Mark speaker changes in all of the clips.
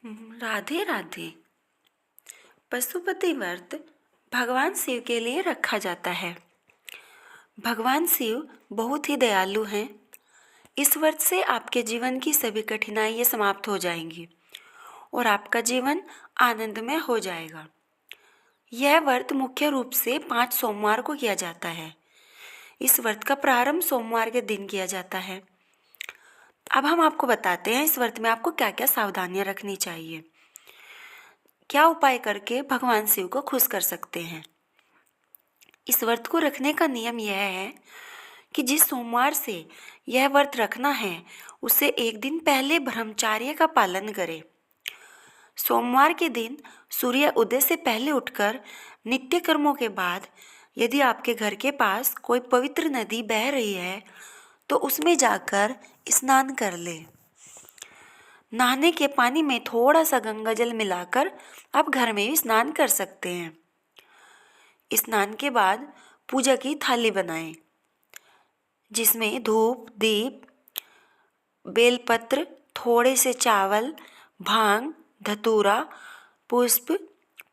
Speaker 1: राधे राधे। पशुपति व्रत भगवान शिव के लिए रखा जाता है। भगवान शिव बहुत ही दयालु हैं। इस व्रत से आपके जीवन की सभी कठिनाइयाँ समाप्त हो जाएंगी और आपका जीवन आनंदमय हो जाएगा। यह व्रत मुख्य रूप से 5 सोमवार को किया जाता है। इस व्रत का प्रारंभ सोमवार के दिन किया जाता है। अब हम आपको बताते हैं इस व्रत में आपको क्या क्या सावधानियां रखनी चाहिए, क्या उपाय करके भगवान शिव को खुश कर सकते हैं। इस व्रत को रखने का नियम यह है कि जिस सोमवार से यह व्रत रखना है उसे एक दिन पहले ब्रह्मचर्य का पालन करें। सोमवार के दिन सूर्य उदय से पहले उठकर नित्य कर्मों के बाद यदि आपके घर के पास कोई पवित्र नदी बह रही है तो उसमें जाकर स्नान कर ले। नहाने के पानी में थोड़ा सा गंगा जल मिलाकर आप घर में भी स्नान कर सकते हैं। स्नान के बाद पूजा की थाली बनाएं, जिसमें धूप, दीप, बेलपत्र, थोड़े से चावल, भांग, धतूरा, पुष्प,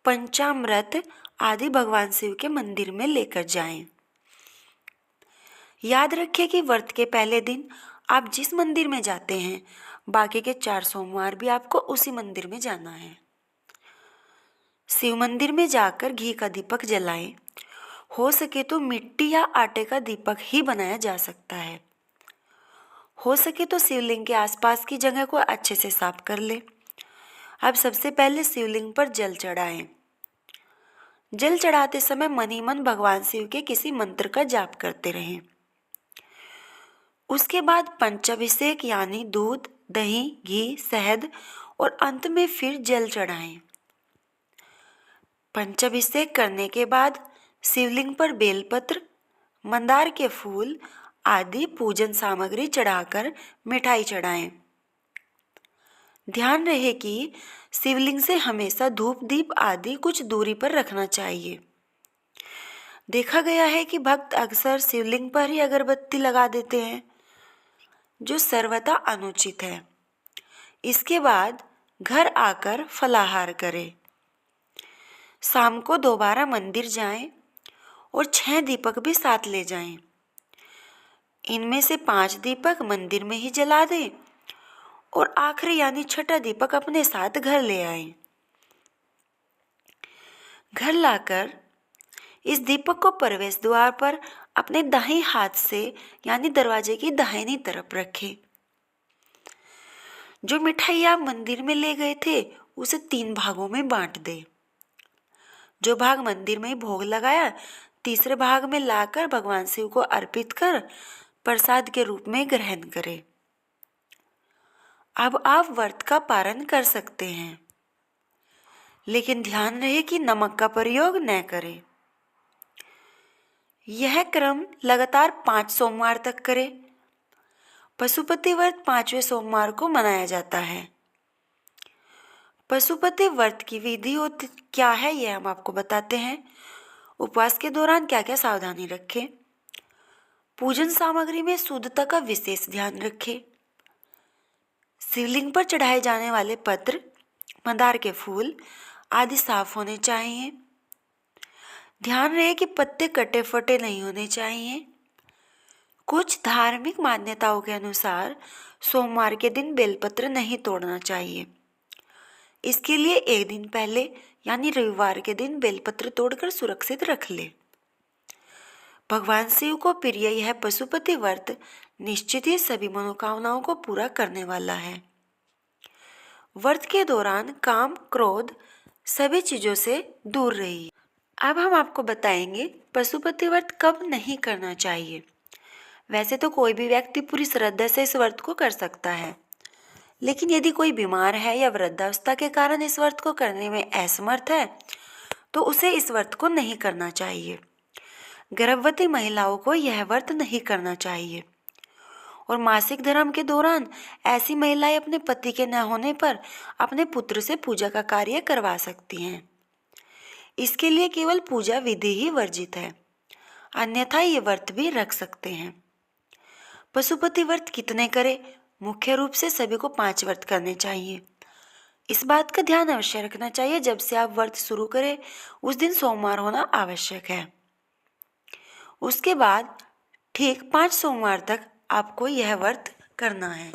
Speaker 1: पंचामृत आदि भगवान शिव के मंदिर में लेकर जाएं। याद रखें कि व्रत के पहले दिन आप जिस मंदिर में जाते हैं बाकी के 4 सोमवार भी आपको उसी मंदिर में जाना है। शिव मंदिर में जाकर घी का दीपक जलाएं। हो सके तो मिट्टी या आटे का दीपक ही बनाया जा सकता है। हो सके तो शिवलिंग के आसपास की जगह को अच्छे से साफ कर ले। अब सबसे पहले शिवलिंग पर जल चढ़ाएं। जल चढ़ाते समय मन ही मन भगवान शिव के किसी मंत्र का जाप करते रहें। उसके बाद पंचाभिषेक यानी दूध, दही, घी, शहद और अंत में फिर जल चढ़ाएं। पंचाभिषेक करने के बाद शिवलिंग पर बेलपत्र, मंदार के फूल आदि पूजन सामग्री चढ़ाकर मिठाई चढ़ाएं। ध्यान रहे कि शिवलिंग से हमेशा धूप दीप आदि कुछ दूरी पर रखना चाहिए। देखा गया है कि भक्त अक्सर शिवलिंग पर ही अगरबत्ती लगा देते हैं, जो सर्वथा अनुचित है। इसके बाद घर आकर फलाहार करें। शाम को दोबारा मंदिर जाएं और 6 दीपक भी साथ ले जाएं। इनमें से 5 दीपक मंदिर में ही जला दें और आखिरी यानी छठा दीपक अपने साथ घर ले आएं। घर लाकर इस दीपक को प्रवेश द्वार पर अपने दाहिने हाथ से यानी दरवाजे की दाहिनी तरफ रखें। जो मिठाई आप मंदिर में ले गए थे उसे 3 भागों में बांट दें। जो भाग मंदिर में भोग लगाया तीसरे भाग में लाकर भगवान शिव को अर्पित कर प्रसाद के रूप में ग्रहण करें। अब आप व्रत का पारण कर सकते हैं, लेकिन ध्यान रहे कि नमक का प्रयोग न करें। यह क्रम लगातार 5 सोमवार तक करें। पशुपति व्रत 5वें सोमवार को मनाया जाता है। पशुपति व्रत की विधि होती क्या है यह हम आपको बताते हैं। उपवास के दौरान क्या क्या सावधानी रखें। पूजन सामग्री में शुद्धता का विशेष ध्यान रखें। शिवलिंग पर चढ़ाए जाने वाले पत्र, मंदार के फूल आदि साफ होने चाहिए। ध्यान रहे कि पत्ते कटे फटे नहीं होने चाहिए। कुछ धार्मिक मान्यताओं के अनुसार सोमवार के दिन बेलपत्र नहीं तोड़ना चाहिए। इसके लिए एक दिन पहले यानी रविवार के दिन बेलपत्र तोड़कर सुरक्षित रख ले। भगवान शिव को प्रिय यह पशुपति व्रत निश्चित ही सभी मनोकामनाओं को पूरा करने वाला है। व्रत के दौरान काम, क्रोध सभी चीजों से दूर रहिए। अब हम आपको बताएंगे पशुपति व्रत कब नहीं करना चाहिए। वैसे तो कोई भी व्यक्ति पूरी श्रद्धा से इस व्रत को कर सकता है, लेकिन यदि कोई बीमार है या वृद्धावस्था के कारण इस व्रत को करने में असमर्थ है तो उसे इस व्रत को नहीं करना चाहिए। गर्भवती महिलाओं को यह व्रत नहीं करना चाहिए और मासिक धर्म के दौरान ऐसी महिलाएं अपने पति के न होने पर अपने पुत्र से पूजा का कार्य करवा सकती हैं। इसके लिए केवल पूजा विधि ही वर्जित है, अन्यथा ये व्रत भी रख सकते हैं। पशुपति व्रत कितने करें। मुख्य रूप से सभी को 5 व्रत करने चाहिए। इस बात का ध्यान अवश्य रखना चाहिए, जब से आप व्रत शुरू करें उस दिन सोमवार होना आवश्यक है। उसके बाद ठीक 5 सोमवार तक आपको यह व्रत करना है।